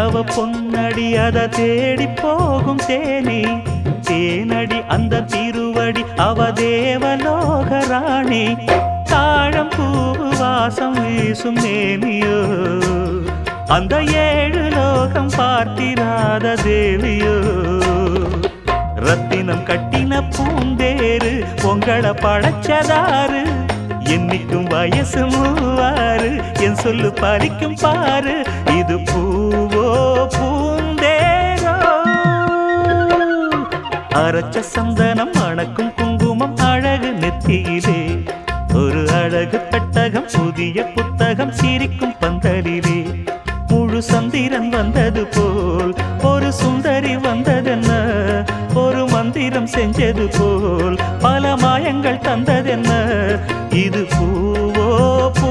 அவ பொன்னடி அத தேடி போகும் தேனி தேனடி அந்த திருவடி அவ தேவலோக ராணி தாழம் பூவு வாசம் வீசும் மேனியோ அந்த 7 லோகம் பார்த்திராத தேவியோ ரத்தினம் கட்டின பூந்தேரு உங்களை படைச்சதாரு என்னைக்கும் வயசு 36 என் சொல்லு பறிக்கும் பாரு இது பூவோ பூந்தேரோ அரைச்ச சந்தனம் மணக்கும் குங்குமம் அழகு நெத்தியிலே ஒரு அழகு பெட்டகம் புதிய புத்தகம் சிரிக்கும் பந்தலிலே முழு சந்திரன் வந்தது போல் ஒரு சுந்தரி வந்ததென்ன ஒரு மந்திரம் செஞ்சது போல் பல மாயங்கள் தந்ததென்ன இது பூவோ பூ